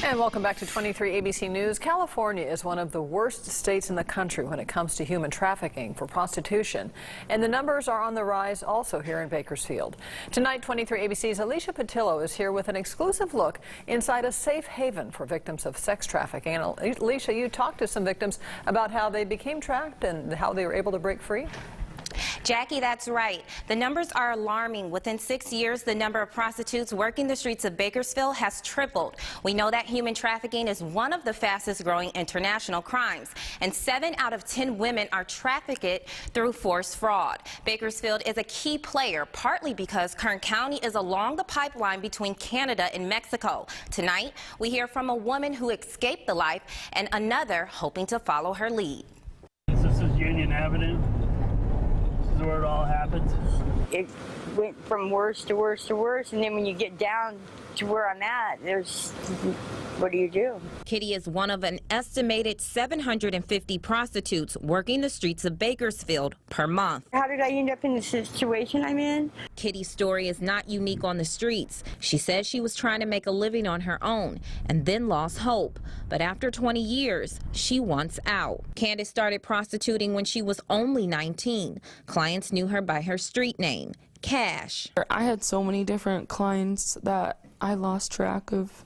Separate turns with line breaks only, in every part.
And welcome back to 23 ABC News. California is one of the worst states in the country when it comes to human trafficking for prostitution. And the numbers are on the rise also here in Bakersfield. Tonight, 23 ABC's Alicia Patillo is here with an exclusive look inside a safe haven for victims of sex trafficking. And Alicia, you talked to some victims about how they became trapped and how they were able to break free.
Jackie, that's right. The numbers are alarming. Within 6 years, the number of prostitutes working the streets of Bakersfield has tripled. We know that human trafficking is one of the fastest growing international crimes, and 7 out of 10 women are trafficked through forced fraud. Bakersfield is a key player, partly because Kern County is along the pipeline between Canada and Mexico. Tonight, we hear from a woman who escaped the life and another hoping to follow her lead.
This is Union Avenue. Where it all happened.
It went from worse to worse to worse, and then when you get down to where I'm at, what do you do?
Kitty is one of an estimated 750 prostitutes working the streets of Bakersfield per month.
How did I end up in the situation I'm in?
Kitty's story is not unique on the streets. She says she was trying to make a living on her own and then lost hope. But after 20 years, she wants out. Candace started prostituting when she was only 19. Clients knew her by her street name, Cash.
I had so many different clients that I lost track of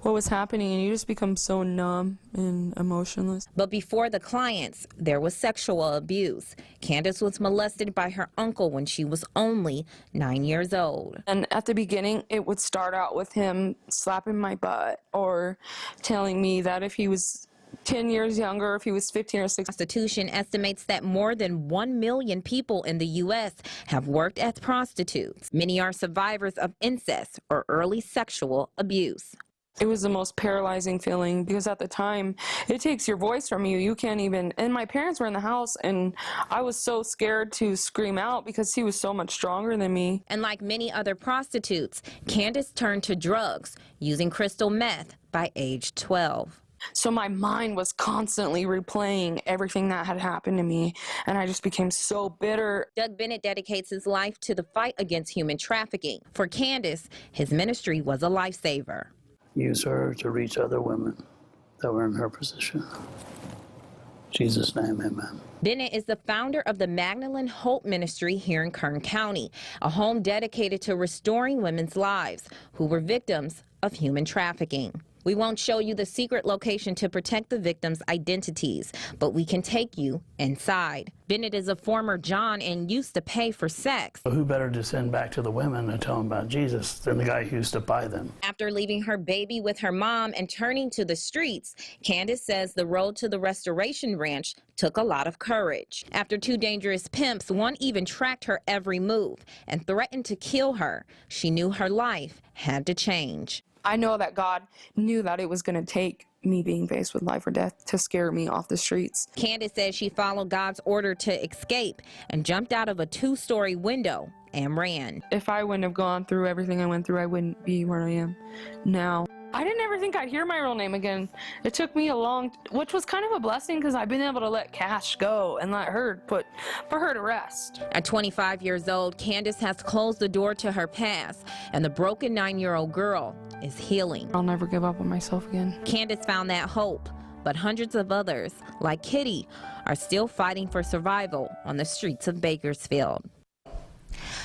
what was happening, and you just become so numb and emotionless.
But before the clients, there was sexual abuse. Candace was molested by her uncle when she was only 9 years old.
And at the beginning, it would start out with him slapping my butt or telling me that if he was 10 years younger, if he was 15 or 16.
Prostitution estimates that more than 1 million people in the U.S. have worked as prostitutes. Many are survivors of incest or early sexual abuse.
It was the most paralyzing feeling because at the time, it takes your voice from you. You can't even, and my parents were in the house, and I was so scared to scream out because he was so much stronger than me.
And like many other prostitutes, Candace turned to drugs, using crystal meth by age 12.
So my mind was constantly replaying everything that had happened to me, and I just became so bitter.
Doug Bennett dedicates his life to the fight against human trafficking. For Candace, his ministry was a lifesaver.
Use her to reach other women that were in her position. In Jesus' name, amen.
Bennett is the founder of the Magdalene Hope Ministry here in Kern County, a home dedicated to restoring women's lives who were victims of human trafficking. We won't show you the secret location to protect the victims' identities, but we can take you inside. Bennett is a former John and used to pay for sex.
Who better to send back to the women and tell them about Jesus than the guy who used to buy them?
After leaving her baby with her mom and turning to the streets, Candace says the road to the Restoration Ranch took a lot of courage. After 2 dangerous pimps, one even tracked her every move and threatened to kill her, she knew her life had to change.
I know that God knew that it was going to take me being faced with life or death to scare me off the streets.
Candace says she followed God's order to escape and jumped out of a 2-story window and ran.
If I wouldn't have gone through everything I went through, I wouldn't be where I am now. I didn't ever think I'd hear my real name again. It took me which was kind of a blessing because I've been able to let Cash go and let her put her to rest.
At 25 years old, Candace has closed the door to her past, and the broken 9-year-old girl is healing.
I'll never give up on myself again.
Candace found that hope, but hundreds of others, like Kitty, are still fighting for survival on the streets of Bakersfield.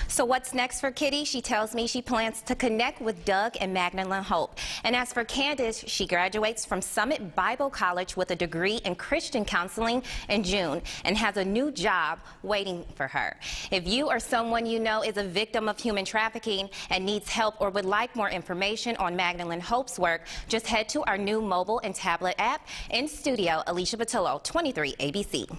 So what's next for Kitty? She tells me she plans to connect with Doug and Magdalene Hope. And as for Candace, she graduates from Summit Bible College with a degree in Christian counseling in June and has a new job waiting for her. If you or someone you know is a victim of human trafficking and needs help or would like more information on Magdalene Hope's work, just head to our new mobile and tablet app. In studio, Alicia Patillo, 23 ABC.